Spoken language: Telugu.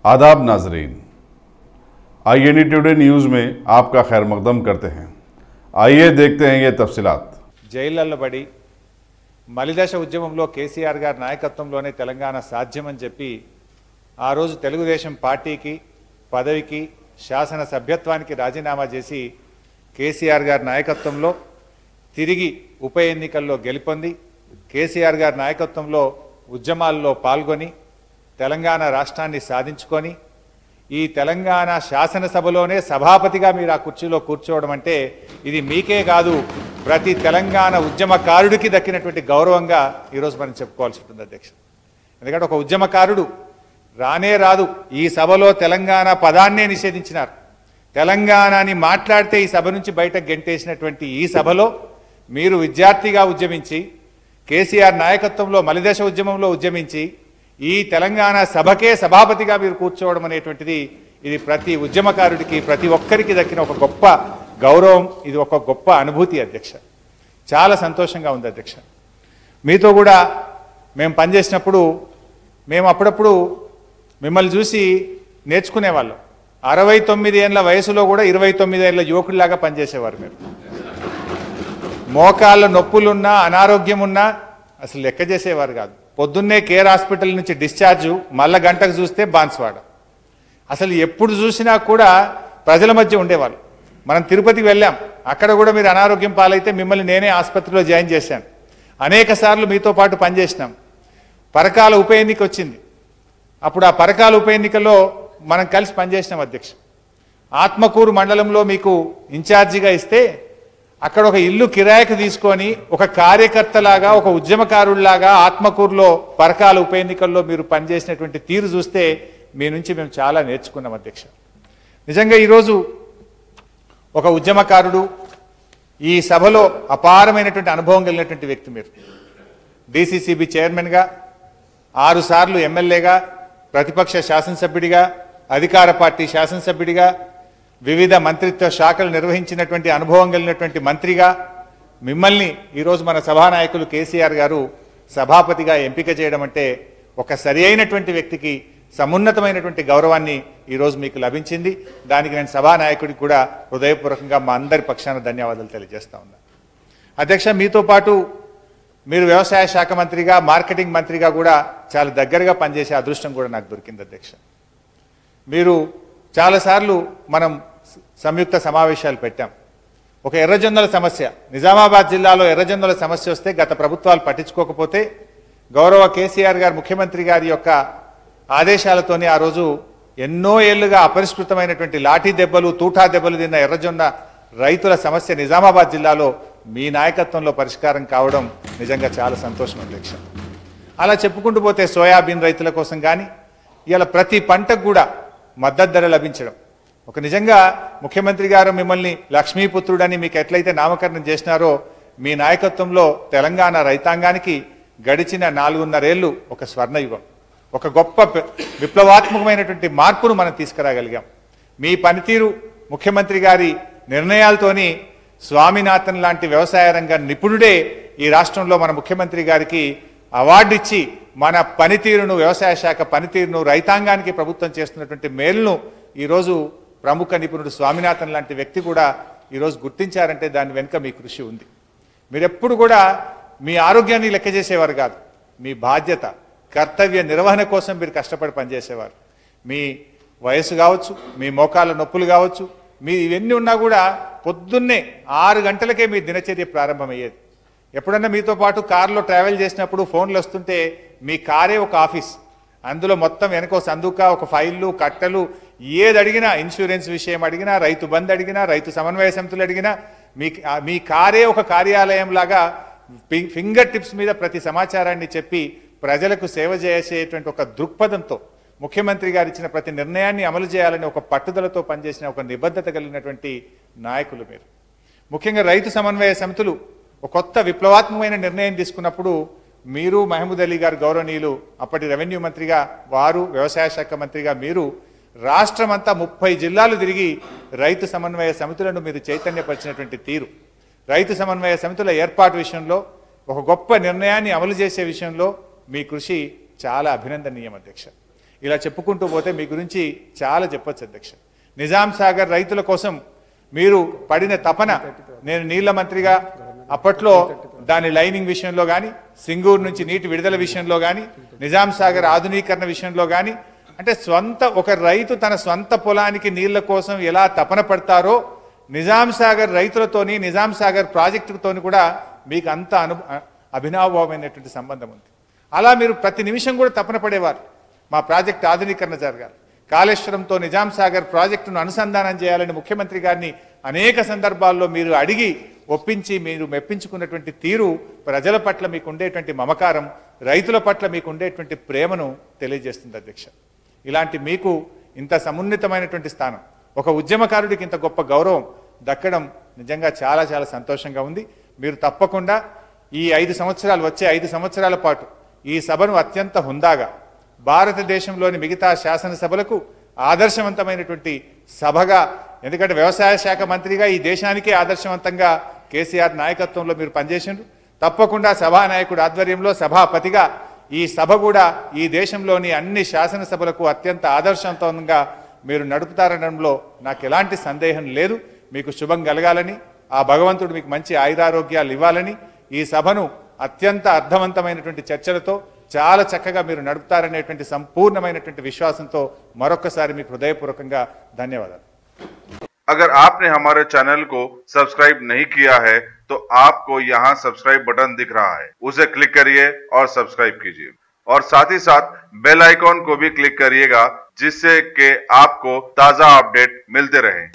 आदाब नाजरीन, INA टुडे न्यूज़ में आपका खैर मकदम करते हैं। आइए देखते हैं ये तफसीलात। జైళ్లలో పడి మలిదశ ఉద్యమంలో కేసీఆర్ గారి నాయకత్వంలోనే తెలంగాణ సాధ్యమని చెప్పి ఆ రోజు తెలుగుదేశం పార్టీకి పదవికి శాసన సభ్యత్వానికి రాజీనామా చేసి కేసీఆర్ గారి నాయకత్వంలో తిరిగి ఉప ఎన్నికల్లో గెలుపొంది కేసీఆర్ గారి నాయకత్వంలో ఉద్యమాల్లో పాల్గొని తెలంగాణ రాష్ట్రాన్ని సాధించుకొని ఈ తెలంగాణ శాసనసభలోనే సభాపతిగా మీరు ఆ కుర్చీలో కూర్చోవడం అంటే ఇది మీకే కాదు ప్రతి తెలంగాణ ఉద్యమకారుడికి దక్కినటువంటి గౌరవంగా ఈరోజు మనం చెప్పుకోవాల్సి ఉంటుంది అధ్యక్ష. ఎందుకంటే ఒక ఉద్యమకారుడు రానే రాదు ఈ సభలో తెలంగాణ పదాన్నే నిషేధించినారు. తెలంగాణని మాట్లాడితే ఈ సభ నుంచి బయటకు గెంటేసినటువంటి ఈ సభలో మీరు విద్యార్థిగా ఉద్యమించి కేసీఆర్ నాయకత్వంలో మలిదశ ఉద్యమంలో ఉద్యమించి ఈ తెలంగాణ సభకే సభాపతిగా మీరు కూర్చోవడం అనేటువంటిది ఇది ప్రతి ఉద్యమకారుడికి ప్రతి ఒక్కరికి దక్కిన ఒక గొప్ప గౌరవం, ఇది ఒక గొప్ప అనుభూతి అధ్యక్ష. చాలా సంతోషంగా ఉంది అధ్యక్ష. మీతో కూడా మేము పనిచేసినప్పుడు మేము అప్పుడప్పుడు మిమ్మల్ని చూసి నేర్చుకునేవాళ్ళం. 69 ఏళ్ళ వయసులో కూడా 29 ఏళ్ళ యువకుడిలాగా పనిచేసేవారు. మీరు మోకాళ్ళ నొప్పులున్నా అనారోగ్యం ఉన్నా అసలు లెక్క చేసేవారు కాదు. పొద్దున్నే కేర్ హాస్పిటల్ నుంచి డిశ్చార్జు, మళ్ళా గంటకు చూస్తే బాన్స్వాడ. అసలు ఎప్పుడు చూసినా కూడా ప్రజల మధ్య ఉండేవాళ్ళు. మనం తిరుపతికి వెళ్ళాం, అక్కడ కూడా మీరు అనారోగ్యం పాలైతే మిమ్మల్ని నేనే ఆసుపత్రిలో జాయిన్ చేశాను. అనేక సార్లు మీతో పాటు పనిచేసినాం. పరకాల ఉప ఎన్నిక వచ్చింది, అప్పుడు ఆ పరకాల ఉప ఎన్నికలో మనం కలిసి పనిచేసినాం అధ్యక్ష. ఆత్మకూరు మండలంలో మీకు ఇన్ఛార్జిగా ఇస్తే అక్కడ ఒక ఇల్లు కిరాయికి తీసుకొని ఒక కార్యకర్తలాగా ఒక ఉద్యమకారుడిలాగా ఆత్మకూరులో పరకాల ఉప ఎన్నికల్లో మీరు పనిచేసినటువంటి తీరు చూస్తే మీ నుంచి మేము చాలా నేర్చుకున్నాం అధ్యక్ష. నిజంగా ఈరోజు ఒక ఉద్యమకారుడు ఈ సభలో అపారమైనటువంటి అనుభవం కలిగినటువంటి వ్యక్తి. మీరు DCCB చైర్మన్గా 6 సార్లు ఎమ్మెల్యేగా, ప్రతిపక్ష శాసనసభ్యుడిగా, అధికార పార్టీ శాసనసభ్యుడిగా, వివిధ మంత్రిత్వ శాఖలు నిర్వహించినటువంటి అనుభవం కలిగినటువంటి మంత్రిగా మిమ్మల్ని ఈరోజు మన సభానాయకులు కేసీఆర్ గారు సభాపతిగా ఎంపిక చేయడం అంటే ఒక సరి అయినటువంటి వ్యక్తికి సమున్నతమైనటువంటి గౌరవాన్ని ఈరోజు మీకు లభించింది. దానికి నేను సభానాయకుడికి కూడా హృదయపూర్వకంగా మా అందరి పక్షాన ధన్యవాదాలు తెలియజేస్తా ఉన్నాను. అధ్యక్ష, మీతో పాటు మీరు వ్యవసాయ శాఖ మంత్రిగా, మార్కెటింగ్ మంత్రిగా కూడా చాలా దగ్గరగా పనిచేసే అదృష్టం కూడా నాకు దొరికింది అధ్యక్ష. మీరు చాలాసార్లు మనం సంయుక్త సమావేశాలు పెట్టాం. ఒక ఎర్రజొన్నల సమస్య, నిజామాబాద్ జిల్లాలో ఎర్రజొన్నల సమస్య వస్తే గత ప్రభుత్వాలు పట్టించుకోకపోతే గౌరవ కేసీఆర్ గారు ముఖ్యమంత్రి గారి యొక్క ఆదేశాలతోనే ఆ రోజు ఎన్నో ఏళ్లుగా అపరిష్కృతమైనటువంటి లాఠీ దెబ్బలు, తూఠా దెబ్బలు తిన్న ఎర్రజొన్న రైతుల సమస్య నిజామాబాద్ జిల్లాలో మీ నాయకత్వంలో పరిష్కారం కావడం నిజంగా చాలా సంతోషం అధ్యక్ష. అలా చెప్పుకుంటూ పోతే సోయాబీన్ రైతుల కోసం కానీ ఇలా ప్రతి పంటకు కూడా మద్దతు ధర లభించడం, ఒక నిజంగా ముఖ్యమంత్రి గారు మిమ్మల్ని లక్ష్మీపుత్రుడని మీకు ఎట్లయితే నామకరణం చేసినారో మీ నాయకత్వంలో తెలంగాణ రైతాంగానికి గడిచిన 4.5 ఏళ్ళు ఒక స్వర్ణయుగం, ఒక గొప్ప విప్లవాత్మకమైనటువంటి మార్పును మనం తీసుకురాగలిగాం. మీ పనితీరు, ముఖ్యమంత్రి గారి నిర్ణయాలతోని స్వామినాథన్ లాంటి వ్యవసాయ రంగ నిపుణుడే ఈ రాష్ట్రంలో మన ముఖ్యమంత్రి గారికి అవార్డు ఇచ్చి మన పనితీరును, వ్యవసాయ శాఖ పనితీరును, రైతాంగానికి ప్రభుత్వం చేస్తున్నటువంటి మేలును ఈరోజు ప్రముఖ నిపుణుడు స్వామినాథన్ లాంటి వ్యక్తి కూడా ఈరోజు గుర్తించారంటే దాని వెనుక మీ కృషి ఉంది. మీరెప్పుడు కూడా మీ ఆరోగ్యాన్ని లెక్క చేసేవారు కాదు, మీ బాధ్యత, కర్తవ్య నిర్వహణ కోసం మీరు కష్టపడి పనిచేసేవారు. మీ వయసు కావచ్చు, మీ మోకాళ్ళ నొప్పులు కావచ్చు, మీ ఇవన్నీ ఉన్నా కూడా పొద్దున్నే 6 గంటలకే మీ దినచర్య ప్రారంభమయ్యేది. ఎప్పుడన్నా మీతో పాటు కారులో ట్రావెల్ చేసినప్పుడు ఫోన్లు వస్తుంటే మీ కారే ఒక ఆఫీస్, అందులో మొత్తం వెనక సందుక, ఒక ఫైళ్ళు, కట్టలు, ఏది అడిగినా, ఇన్సూరెన్స్ విషయం అడిగినా, రైతు బంద్ అడిగినా, రైతు సమన్వయ సమితులు అడిగినా మీ కారే ఒక కార్యాలయం లాగా ఫింగర్ టిప్స్ మీద ప్రతి సమాచారాన్ని చెప్పి ప్రజలకు సేవ చేసేటువంటి ఒక దృక్పథంతో ముఖ్యమంత్రి గారు ఇచ్చిన ప్రతి నిర్ణయాన్ని అమలు చేయాలని ఒక పట్టుదలతో పనిచేసిన ఒక నిబద్ధత కలిగినటువంటి నాయకులు మీరు. ముఖ్యంగా రైతు సమన్వయ సమితులు ఒక కొత్త విప్లవాత్మకమైన నిర్ణయం తీసుకున్నప్పుడు మీరు, మహమూద్ అలీ గారు గౌరవనీయులు, అప్పటి రెవెన్యూ మంత్రిగా వారు, వ్యవసాయ శాఖ మంత్రిగా మీరు రాష్ట్రమంతా 30 జిల్లాలు తిరిగి రైతు సమన్వయ సమితులను మీరు చైతన్యపరిచినటువంటి తీరు, రైతు సమన్వయ సమితుల ఏర్పాటు విషయంలో ఒక గొప్ప నిర్ణయాన్ని అమలు చేసే విషయంలో మీ కృషి చాలా అభినందనీయం అధ్యక్ష. ఇలా చెప్పుకుంటూ పోతే మీ గురించి చాలా చెప్పొచ్చు అధ్యక్ష. నిజాం సాగర్ రైతుల కోసం మీరు పడిన తపన, నేను నీళ్ల మంత్రిగా అప్పట్లో దాని లైనింగ్ విషయంలో కానీ, సింగూరు నుంచి నీటి విడుదల విషయంలో కానీ, నిజాం సాగర్ ఆధునీకరణ విషయంలో కానీ, అంటే ఒక రైతు తన స్వంత పొలానికి నీళ్ల కోసం ఎలా తపన పడతారో నిజాం సాగర్ రైతులతోని, నిజాం సాగర్ ప్రాజెక్టుతోని కూడా మీకు అంత అభినవమైనటువంటి సంబంధం ఉంది. అలా మీరు ప్రతి నిమిషం కూడా తపన పడేవారు మా ప్రాజెక్టు ఆధునీకరణ జరగాలి, కాళేశ్వరంతో నిజాం సాగర్ ప్రాజెక్టును అనుసంధానం చేయాలని ముఖ్యమంత్రి గారిని అనేక సందర్భాల్లో మీరు అడిగి ఒప్పించి మీరు మెప్పించుకున్నటువంటి తీరు ప్రజల పట్ల మీకు ఉండేటువంటి మమకారం, రైతుల పట్ల మీకు ఉండేటువంటి ప్రేమను తెలియజేస్తుంది అధ్యక్ష. ఇలాంటి మీకు ఇంత సమున్నతమైనటువంటి స్థానం, ఒక ఉద్యమకారుడికి ఇంత గొప్ప గౌరవం దక్కడం నిజంగా చాలా చాలా సంతోషంగా ఉంది. మీరు తప్పకుండా ఈ 5 సంవత్సరాలు, వచ్చే 5 సంవత్సరాల పాటు ఈ సభను అత్యంత హుందాగా భారతదేశంలోని మిగతా శాసనసభలకు ఆదర్శవంతమైనటువంటి సభగా, ఎందుకంటే వ్యవసాయ శాఖ మంత్రిగా ఈ దేశానికే ఆదర్శవంతంగా కేసీఆర్ నాయకత్వంలో మీరు పనిచేసిండ్రు. తప్పకుండా సభానాయకుడు ఆధ్వర్యంలో సభాపతిగా ఈ సభ కూడా ఈ దేశంలోని అన్ని శాసనసభలకు అత్యంత ఆదర్శవంతంగా మీరు నడుపుతారనడంలో నాకు ఎలాంటి సందేహం లేదు. మీకు శుభం కలగాలని, ఆ భగవంతుడు మీకు మంచి ఆయురారోగ్యాలు ఇవ్వాలని, ఈ సభను అత్యంత అర్థవంతమైనటువంటి చర్చలతో చాలా చక్కగా మీరు నడుపుతారనేటువంటి సంపూర్ణమైనటువంటి విశ్వాసంతో మరొకసారి మీకు హృదయపూర్వకంగా ధన్యవాదాలు. अगर आपने हमारे चैनल को सब्सक्राइब नहीं किया है तो आपको यहाँ सब्सक्राइब बटन दिख रहा है, उसे क्लिक करिए और सब्सक्राइब कीजिए और साथ ही साथ बेल आइकॉन को भी क्लिक करिएगा जिससे कि आपको ताजा अपडेट मिलते रहें।